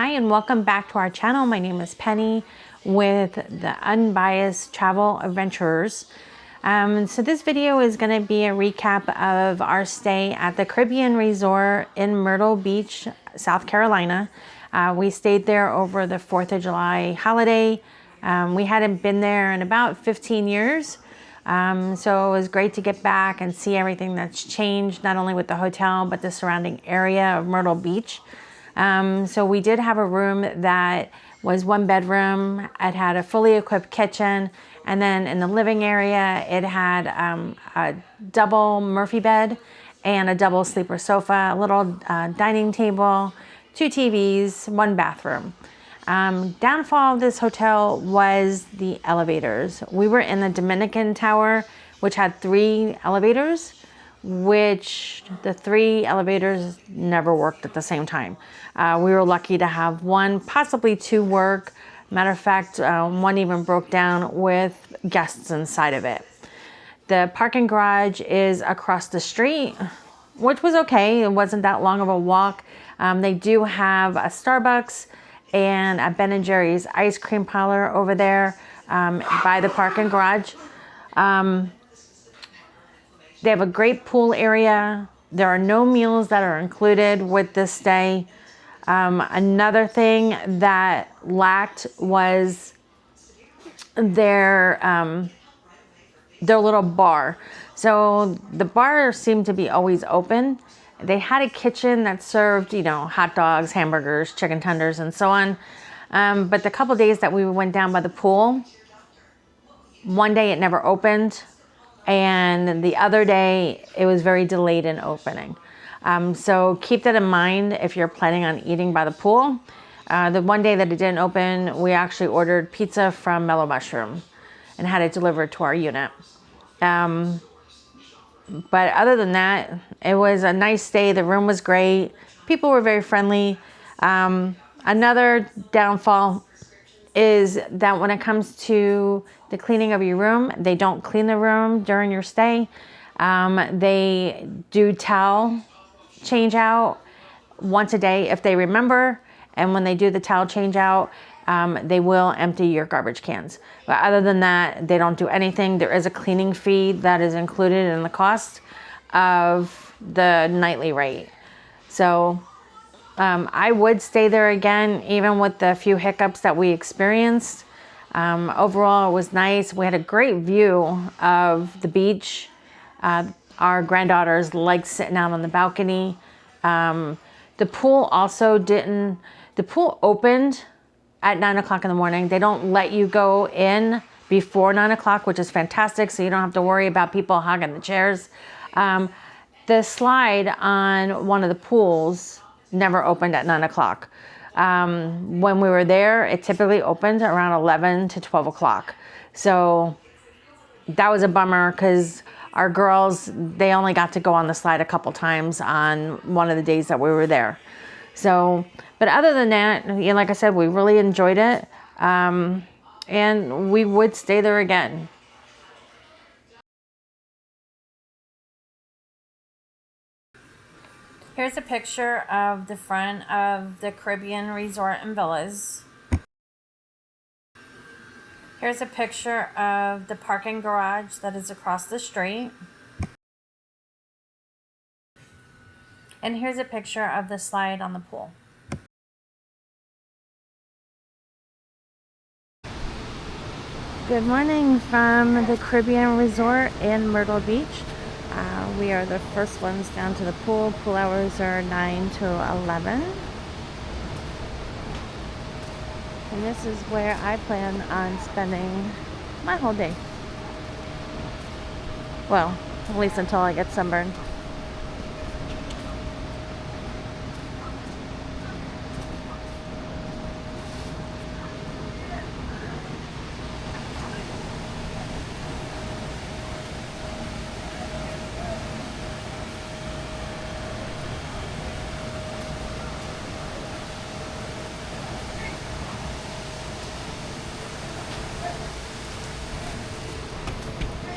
Hi and welcome back to our channel. My name is Penny with the Unbiased Travel Adventurers. So this video is going to be a recap of our stay at the Caribbean Resort in Myrtle Beach, South Carolina. We stayed there over the 4th of July holiday. We hadn't been there in about 15 years. So it was great to get back and see everything that's changed, not only with the hotel, but the surrounding area of Myrtle Beach. So we did have a room that was 1 bedroom. It had a fully equipped kitchen. And then in the living area, it had a double Murphy bed and a double sleeper sofa, a little dining table, 2 TVs, 1 bathroom. Downfall of this hotel was the elevators. We were in the Dominican Tower, which had 3 elevators, which the 3 elevators never worked at the same time. We were lucky to have 1, possibly 2 work. Matter of fact, 1 even broke down with guests inside of it. The parking garage is across the street, which was okay. It wasn't that long of a walk. They do have a Starbucks and a Ben & Jerry's ice cream parlor over there by the parking garage. They have a great pool area. There are no meals that are included with this stay. Another thing that lacked was their little bar. So the bar seemed to be always open. They had a kitchen that served, hot dogs, hamburgers, chicken tenders, and so on. But the couple days that we went down by the pool, one day it never opened. And the other day, it was very delayed in opening. So keep that in mind if you're planning on eating by the pool. The one day that it didn't open, we actually ordered pizza from Mellow Mushroom and had it delivered to our unit. But other than that, it was a nice stay. The room was great. People were very friendly. Another downfall is that when it comes to the cleaning of your room, they don't clean the room during your stay. They do towel change out once a day if they remember. And when they do the towel change out, they will empty your garbage cans. But other than that, they don't do anything. There is a cleaning fee that is included in the cost of the nightly rate. So I would stay there again, even with the few hiccups that we experienced. Overall, it was nice. We had a great view of the beach. Our granddaughters liked sitting out on the balcony. The pool the pool opened at 9 o'clock in the morning. They don't let you go in before 9 o'clock, which is fantastic. So you don't have to worry about people hogging the chairs. The slide on one of the pools never opened at 9 o'clock. When we were there, it typically opened around 11 to 12 o'clock. So that was a bummer because our girls, they only got to go on the slide a couple times on one of the days that we were there. So, but other than that, like I said, we really enjoyed it. And we would stay there again. Here's a picture of the front of the Caribbean Resort and Villas. Here's a picture of the parking garage that is across the street. And here's a picture of the slide on the pool. Good morning from the Caribbean Resort in Myrtle Beach. We are the first ones down to the pool. Pool hours are 9 to 11. And this is where I plan on spending my whole day. Well, at least until I get sunburned.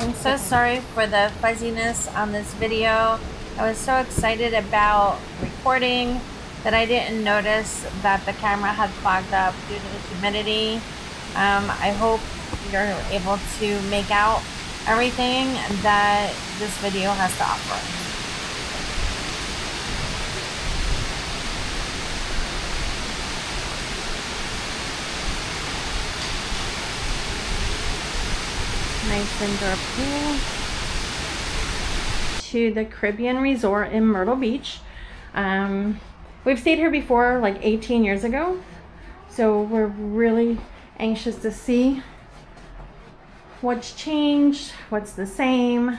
I'm so sorry for the fuzziness on this video. I was so excited about recording that I didn't notice that the camera had fogged up due to the humidity. I hope you're able to make out everything that this video has to offer. Nice indoor pool. To the Caribbean Resort in Myrtle Beach. We've stayed here before, like 18 years ago, so we're really anxious to see what's changed, what's the same.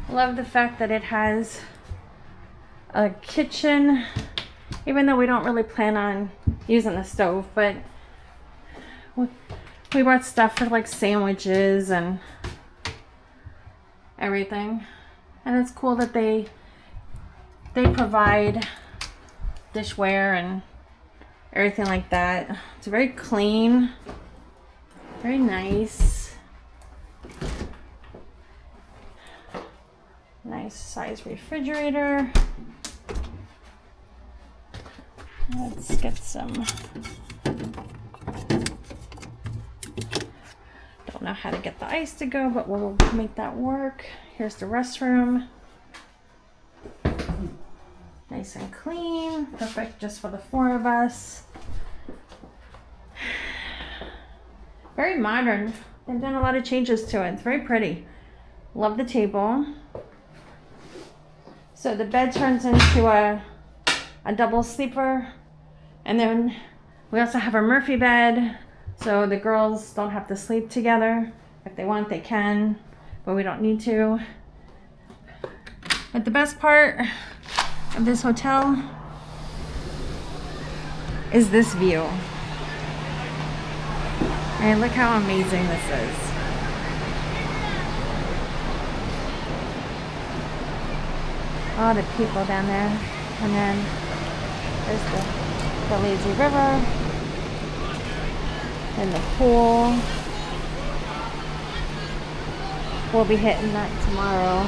Love the fact that it has a kitchen, even though we don't really plan on using the stove, but we brought stuff for like sandwiches and everything. And it's cool that they provide dishware and everything like that. It's very clean, very nice. Nice size refrigerator. Let's get some. Don't know how to get the ice to go, but we'll make that work. Here's the restroom. Nice and clean. Perfect just for the 4 of us. Very modern. They've done a lot of changes to it. It's very pretty. Love the table. So the bed turns into a double sleeper. And then we also have a Murphy bed. So the girls don't have to sleep together. If they want, they can, but we don't need to. But the best part of this hotel is this view. And look how amazing this is. All the people down there. And then there's the lazy river and the pool. We'll be hitting that tomorrow.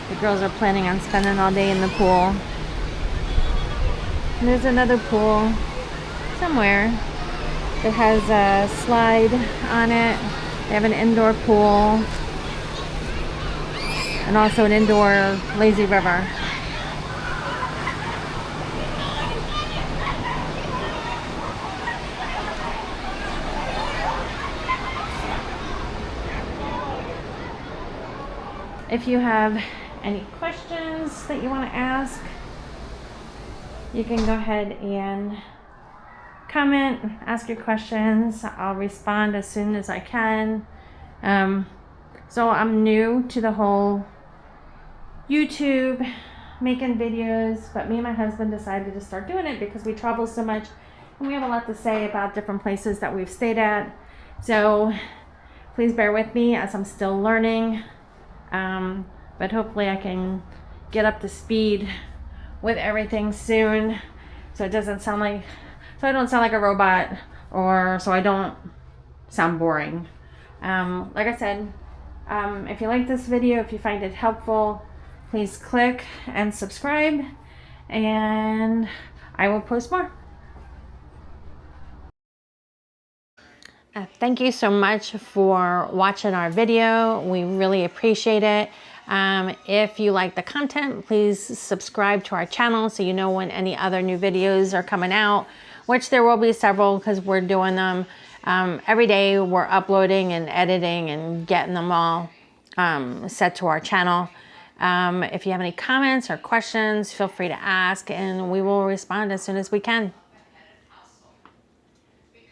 The girls are planning on spending all day in the pool. And there's another pool somewhere that has a slide on it. They have an indoor pool and also an indoor lazy river. If you have any questions that you want to ask, you can go ahead and comment, ask your questions. I'll respond as soon as I can. So I'm new to the whole YouTube making videos, but me and my husband decided to start doing it because we travel so much and we have a lot to say about different places that we've stayed at. So please bear with me as I'm still learning. But hopefully I can get up to speed with everything soon, so it doesn't sound like, so I don't sound like a robot, or so I don't sound boring. Like I said, if you like this video, if you find it helpful, please click and subscribe, and I will post more. Thank you so much for watching our video. We really appreciate it. If you like the content, please subscribe to our channel so you know when any other new videos are coming out, which there will be several because we're doing them every day. We're uploading and editing and getting them all set to our channel. If you have any comments or questions, feel free to ask and we will respond as soon as we can.